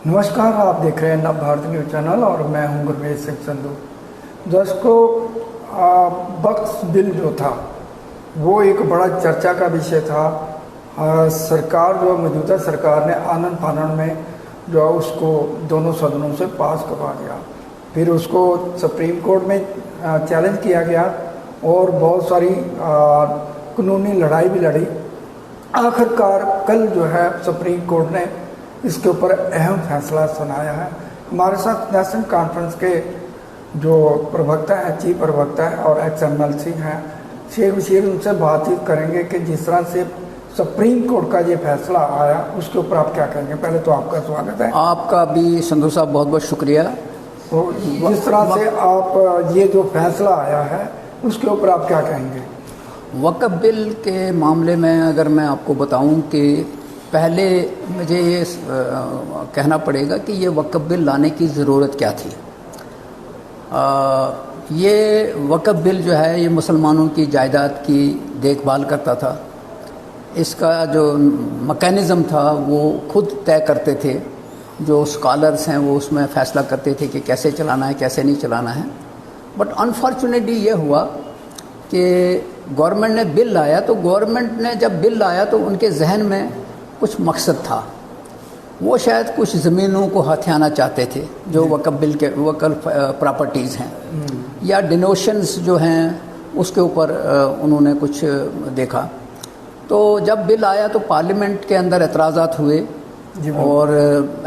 नमस्कार, आप देख रहे हैं नव भारत न्यूज़ चैनल और मैं हूं गुरमीत सिंह संधू। दोस्तों, वक्फ बिल जो था वो एक बड़ा चर्चा का विषय था। सरकार जो मौजूदा सरकार ने आनन फानन में जो उसको दोनों सदनों से पास करवा दिया, फिर उसको सुप्रीम कोर्ट में चैलेंज किया गया और बहुत सारी कानूनी लड़ाई भी लड़ी। आखिरकार कल जो है सुप्रीम कोर्ट ने इसके ऊपर अहम फैसला सुनाया है। हमारे साथ नेशनल कॉन्फ्रेंस के जो प्रवक्ता हैं, चीफ प्रवक्ता है और XMLC हैं शेख बशीर, उनसे बातचीत करेंगे कि जिस तरह से सुप्रीम कोर्ट का ये फैसला आया उसके ऊपर आप क्या कहेंगे। पहले तो आपका स्वागत है। आपका भी संधू साहब बहुत बहुत शुक्रिया। तो जिस तरह से आप ये जो फैसला आया है उसके ऊपर आप क्या कहेंगे। वक्फ बिल के मामले में अगर मैं आपको बताऊं कि पहले मुझे ये कहना पड़ेगा कि ये वक्फ बिल लाने की ज़रूरत क्या थी। ये वक्फ बिल जो है ये मुसलमानों की जायदाद की देखभाल करता था। इसका जो मैकेनिज़्म था वो खुद तय करते थे। जो स्कॉलर्स हैं वो उसमें फ़ैसला करते थे कि कैसे चलाना है, कैसे नहीं चलाना है। बट अनफॉर्चुनेटली ये हुआ कि गवर्नमेंट ने बिल लाया, तो गवर्नमेंट ने जब बिल लाया तो उनके जहन में कुछ मकसद था। वो शायद कुछ ज़मीनों को हथियाना चाहते थे जो वक्फ बिल के वक्फ प्रॉपर्टीज़ हैं, या डिनोशंस जो हैं उसके ऊपर उन्होंने कुछ देखा। तो जब बिल आया तो पार्लियामेंट के अंदर एतराज़ात हुए और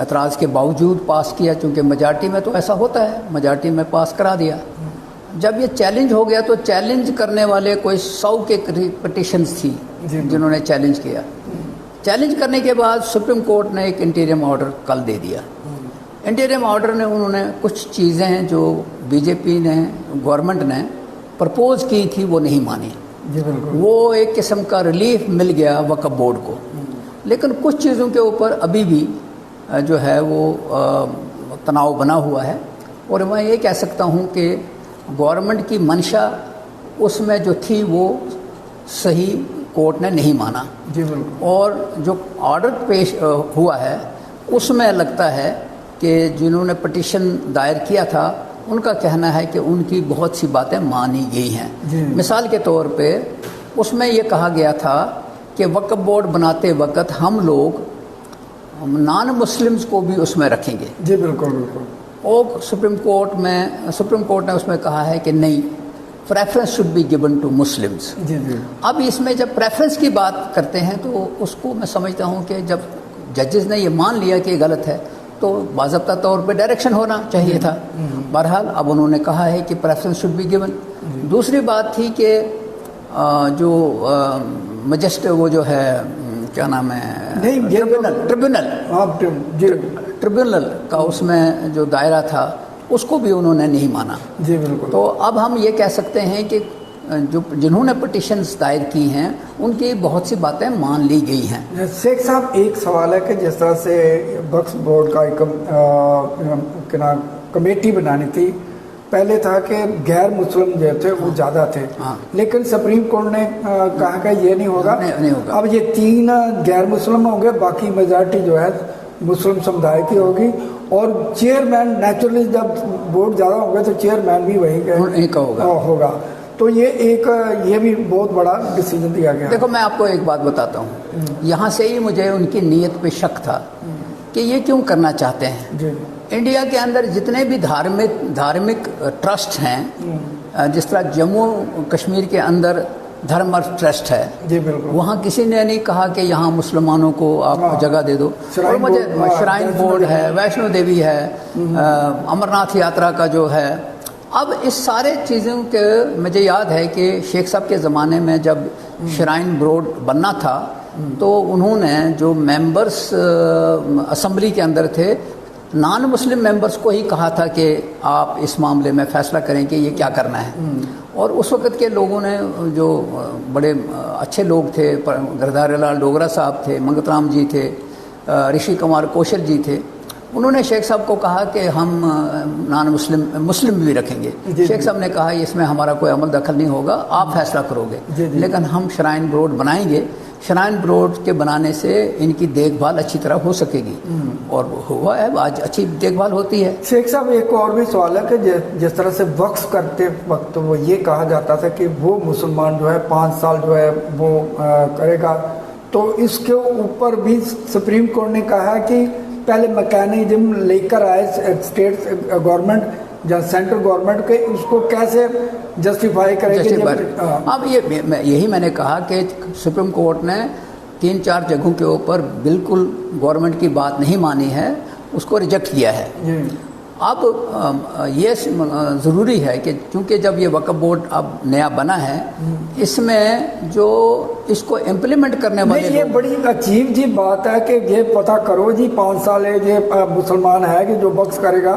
एतराज़ के बावजूद पास किया, क्योंकि मेजॉरिटी में तो ऐसा होता है, मेजॉरिटी में पास करा दिया। जब ये चैलेंज हो गया तो चैलेंज करने वाले कोई 100 के पिटीशंस थी जिन्होंने चैलेंज किया। चैलेंज करने के बाद सुप्रीम कोर्ट ने एक इंटीरियम ऑर्डर कल दे दिया। इंटीरियम ऑर्डर ने उन्होंने कुछ चीज़ें जो बीजेपी ने, गवर्नमेंट ने प्रपोज की थी वो नहीं मानी। वो एक किस्म का रिलीफ मिल गया वक्फ बोर्ड को, लेकिन कुछ चीज़ों के ऊपर अभी भी जो है वो तनाव बना हुआ है। और मैं ये कह सकता हूँ कि गवर्नमेंट की मंशा उसमें जो थी वो सही कोर्ट ने नहीं माना। जी बिल्कुल। और जो ऑर्डर पेश हुआ है उसमें लगता है कि जिन्होंने पिटीशन दायर किया था उनका कहना है कि उनकी बहुत सी बातें मानी गई हैं। मिसाल के तौर पे उसमें ये कहा गया था कि वक्फ बोर्ड बनाते वक्त हम लोग नॉन मुस्लिम्स को भी उसमें रखेंगे। जी बिल्कुल बिल्कुल। और सुप्रीम कोर्ट ने उसमें कहा है कि नहीं, preference should be given to Muslims. जी जी। अब इसमें जब प्रेफरेंस की बात करते हैं तो उसको मैं समझता हूँ कि जब जजेस ने ये मान लिया कि गलत है तो बाज़ाब्ता तौर पे डायरेक्शन होना चाहिए था। बहरहाल अब उन्होंने कहा है कि प्रेफरेंस शुड बी गिवन। दूसरी बात थी कि जो मजिस्ट्रेट वो जो है क्या नाम है, ट्रिब्यूनल का उसमें जो दायरा था उसको भी उन्होंने नहीं माना। जी बिल्कुल। तो अब हम ये कह सकते हैं कि जो जिन्होंने पिटीशंस दायर की हैं उनकी बहुत सी बातें मान ली गई हैं। शेख साहब, एक सवाल है कि जिस तरह से वक्फ बोर्ड का एक कमेटी बनानी थी, पहले था कि गैर मुस्लिम जो थे वो ज़्यादा थे। लेकिन सुप्रीम कोर्ट ने कहा कि ये नहीं होगा। नहीं होगा। अब ये 3 गैर मुस्लिम होंगे, बाकी मेजॉरिटी जो है मुस्लिम समुदाय की होगी। और चेयरमैन नेचुरली जब वोट ज़्यादा होंगे तो चेयरमैन भी वही का होगा। तो ये भी बहुत बड़ा डिसीजन दिया गया। देखो, मैं आपको एक बात बताता हूँ। यहाँ से ही मुझे उनकी नीयत पे शक था कि ये क्यों करना चाहते हैं। जी। इंडिया के अंदर जितने भी धार्मिक ट्रस्ट हैं, जिस तरह जम्मू कश्मीर के अंदर धर्म ट्रस्ट है, जी बिल्कुल, वहाँ किसी ने नहीं कहा कि यहाँ मुसलमानों को आप जगह दे दो। और मुझे श्राइन बोर्ड है, वैष्णो देवी है, अमरनाथ यात्रा का जो है। अब इस सारे चीज़ों के मुझे याद है कि शेख साहब के ज़माने में जब श्राइन बोर्ड बनना था तो उन्होंने जो मेंबर्स असम्बली के अंदर थे, नॉन मुस्लिम मेंबर्स को ही कहा था कि आप इस मामले में फ़ैसला करें कि ये क्या करना है। और उस वक़्त के लोगों ने, जो बड़े अच्छे लोग थे, गिरधारी लाल डोगरा साहब थे, मंगत राम जी थे, ऋषि कुमार कौशल जी थे, उन्होंने शेख साहब को कहा कि हम नॉन मुस्लिम भी रखेंगे। शेख साहब ने कहा इसमें हमारा कोई अमल दखल नहीं होगा, आप फैसला करोगे, लेकिन हम श्राइन बोर्ड बनाएंगे श्राइन बोर्ड के बनाने से इनकी देखभाल अच्छी तरह हो सकेगी, और हुआ है, आज अच्छी देखभाल होती है। शेख साहब, एक और भी सवाल है कि जिस तरह से वक्फ करते वक्त वो ये कहा जाता था कि वो मुसलमान जो है 5 साल जो है वो करेगा, तो इसके ऊपर भी सुप्रीम कोर्ट ने कहा कि पहले मैकेनिज्म लेकर आए स्टेट गवर्नमेंट या सेंट्रल गवर्नमेंट के, उसको कैसे जस्टिफाई करेंगे? अब यही मैंने कहा कि सुप्रीम कोर्ट ने 3-4 जगहों के ऊपर बिल्कुल गवर्नमेंट की बात नहीं मानी है, उसको रिजेक्ट किया है। अब ये ज़रूरी है कि चूँकि जब ये वक्फ बोर्ड अब नया बना है, इसमें जो इसको इम्प्लीमेंट करने वाले ये बड़ी अजीब जी बात है कि ये पता करो जी 5 साल है, ये मुसलमान है कि जो वक्फ करेगा,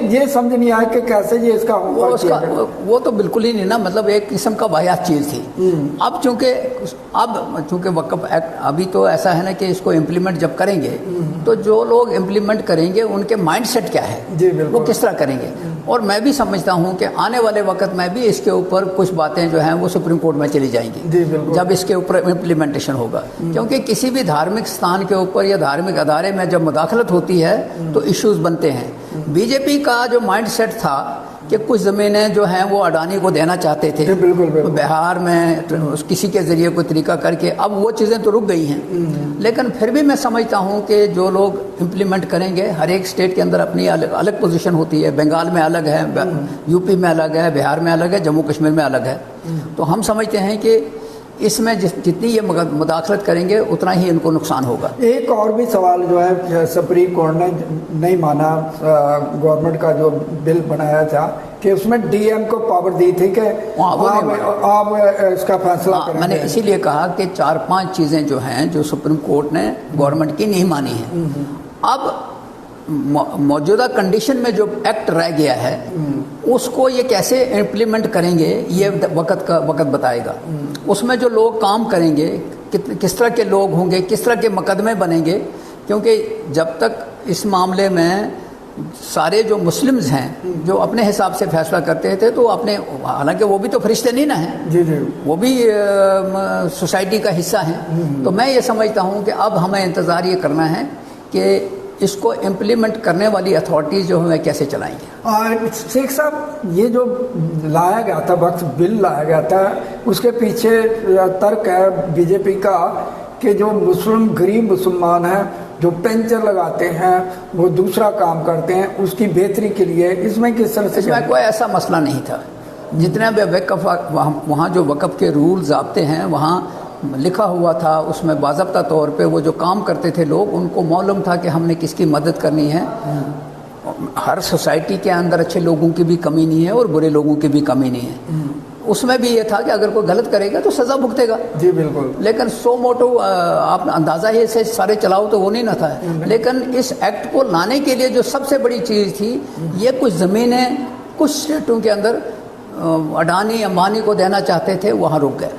ये समझ नहीं आया कि कैसे ये इसका होगा। वो तो बिल्कुल ही नहीं ना, मतलब एक किस्म का वाहियात चीज़ थी। अब चूँकि वक्फ एक्ट अभी तो ऐसा है ना कि इसको इम्प्लीमेंट जब करेंगे तो जो लोग इम्प्लीमेंट करेंगे उनके माइंड सेट क्या है, वो किस तरह करेंगे। और मैं भी समझता हूं कि आने वाले वक्त में भी इसके ऊपर कुछ बातें जो हैं वो सुप्रीम कोर्ट में चली जाएंगी जब इसके ऊपर इम्प्लीमेंटेशन होगा, क्योंकि किसी भी धार्मिक स्थान के ऊपर या धार्मिक अदारे में जब मुदाखलत होती है तो इश्यूज बनते हैं। बीजेपी का जो माइंड सेट था कि कुछ ज़मीनें जो हैं वो अडानी को देना चाहते थे, बिल्कुल। बिहार में किसी के ज़रिए कोई तरीका करके, अब वो चीज़ें तो रुक गई हैं। लेकिन फिर भी मैं समझता हूँ कि जो लोग इम्प्लीमेंट करेंगे, हर एक स्टेट के अंदर अपनी अलग अलग पोजीशन होती है। बंगाल में अलग है, यूपी में अलग है, बिहार में अलग है, जम्मू कश्मीर में अलग है। तो हम समझते हैं कि इसमें जितनी ये मुदाखलत करेंगे उतना ही इनको नुकसान होगा। एक और भी सवाल जो है, सुप्रीम कोर्ट ने नहीं माना गवर्नमेंट का जो बिल बनाया था कि उसमें डीएम को पावर दी थी कि आप इसका फैसला करेंगे। मैंने इसीलिए कहा कि 4-5 चीज़ें जो हैं जो सुप्रीम कोर्ट ने गवर्नमेंट की नहीं मानी है। अब मौजूदा कंडीशन में जो एक्ट रह गया है उसको ये कैसे इम्प्लीमेंट करेंगे ये वक्त बताएगा। उसमें जो लोग काम करेंगे, किस तरह के लोग होंगे, किस तरह के मुकदमे बनेंगे, क्योंकि जब तक इस मामले में सारे जो मुस्लिम्स हैं जो अपने हिसाब से फैसला करते थे, तो अपने, हालांकि वो भी तो फरिश्ते नहीं ना हैं, जी, वो भी सोसाइटी का हिस्सा हैं। तो मैं ये समझता हूँ कि अब हमें इंतज़ार ये करना है कि इसको इम्प्लीमेंट करने वाली अथॉरिटीज़ जो हमें कैसे चलाएंगे। शेख साहब, ये जो लाया गया था वक्फ बिल लाया गया था, उसके पीछे तर्क है बीजेपी का कि जो गरीब मुसलमान हैं जो पेंशन लगाते हैं, वो दूसरा काम करते हैं, उसकी बेहतरी के लिए, इसमें किस तरह से? इसमें कोई ऐसा मसला नहीं था। जितने भी वहाँ जो वक्फ के रूल्स ज़ाब्ते हैं वहाँ लिखा हुआ था, उसमें बाज़ाब्ता तौर पे वो जो काम करते थे लोग, उनको मालूम था कि हमने किसकी मदद करनी है। हर सोसाइटी के अंदर अच्छे लोगों की भी कमी नहीं है और बुरे लोगों की भी कमी नहीं है। उसमें भी ये था कि अगर कोई गलत करेगा तो सज़ा भुगतेगा। जी बिल्कुल। लेकिन सो मोटो आप अंदाज़ा ही से सारे चलाओ तो वो नहीं ना था। लेकिन इस एक्ट को लाने के लिए जो सबसे बड़ी चीज़ थी, ये कुछ ज़मीनें कुछ स्टेटों के अंदर अडानी अंबानी को देना चाहते थे, वहाँ रुक गए।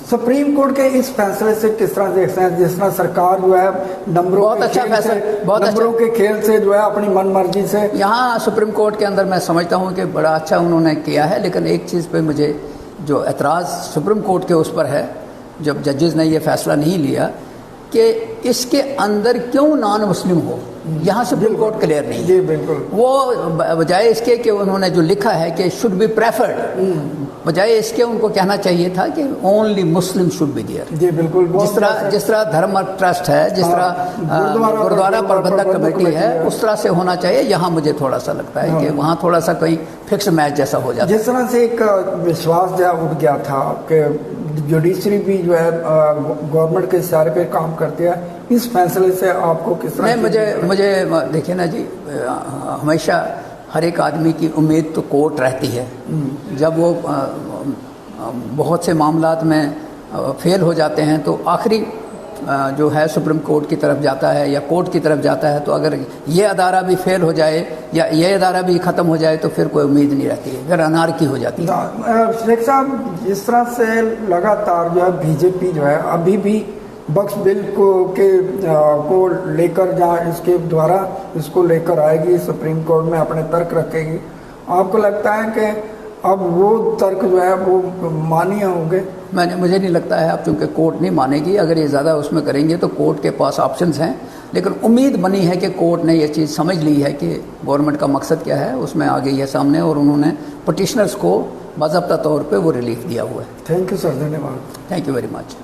सुप्रीम कोर्ट के इस फैसले से किस तरह देखते हैं? जिस तरह सरकार जो है नंबरों के खेल से जो है अपनी मनमर्जी से, यहाँ सुप्रीम कोर्ट के अंदर मैं समझता हूँ कि बड़ा अच्छा उन्होंने किया है। लेकिन एक चीज़ पे मुझे जो एतराज़ सुप्रीम कोर्ट के उस पर है, जब जजेस ने ये फैसला नहीं लिया कि इसके अंदर क्यों नॉन मुस्लिम हो, यहाँ सुप्रीम कोर्ट क्लियर नहीं। जी बिल्कुल। वो बजाय इसके कि उन्होंने जो लिखा है कि शुड बी प्रेफर्ड, बजाय इसके उनको कहना चाहिए था कि only Muslim should be there. जी बिल्कुल। जिस तरह धर्म ट्रस्ट है, जिस तरह गुरुद्वारा प्रबंधक कमेटी है, उस तरह से होना चाहिए। यहाँ मुझे थोड़ा सा लगता है कि वहाँ थोड़ा सा कोई फिक्स मैच जैसा हो जाता है। जिस तरह से एक विश्वास जो उठ गया था कि जुडिशरी भी जो है गवर्नमेंट के इशारे पे काम करती है, इस फैसले से आपको किस तरह? नहीं, मुझे देखिए ना जी, हमेशा हर एक आदमी की उम्मीद तो कोर्ट रहती है। जब वो बहुत से मामलात में फेल हो जाते हैं तो आखिरी जो है सुप्रीम कोर्ट की तरफ जाता है या कोर्ट की तरफ जाता है। तो अगर ये अदारा भी फेल हो जाए या ये अदारा भी ख़त्म हो जाए तो फिर कोई उम्मीद नहीं रहती है, फिर अनारकी हो जाती है। शेख साहब, जिस तरह से लगातार जो है बीजेपी जो है अभी भी वक्फ बिल को लेकर जहाँ इसके द्वारा इसको लेकर आएगी सुप्रीम कोर्ट में अपने तर्क रखेगी, आपको लगता है कि अब वो तर्क जो है वो मान्य होंगे। मुझे नहीं लगता है, अब चूँकि कोर्ट नहीं मानेगी, अगर ये ज़्यादा उसमें करेंगे तो कोर्ट के पास ऑप्शंस हैं, लेकिन उम्मीद बनी है कि कोर्ट ने ये चीज़ समझ ली है कि गवर्नमेंट का मकसद क्या है, उसमें आ गई है सामने, और उन्होंने पटिशनर्स को बाज़ाब्ता तौर पे वो रिलीफ दिया हुआ है। थैंक यू सर, धन्यवाद। Thank you very much.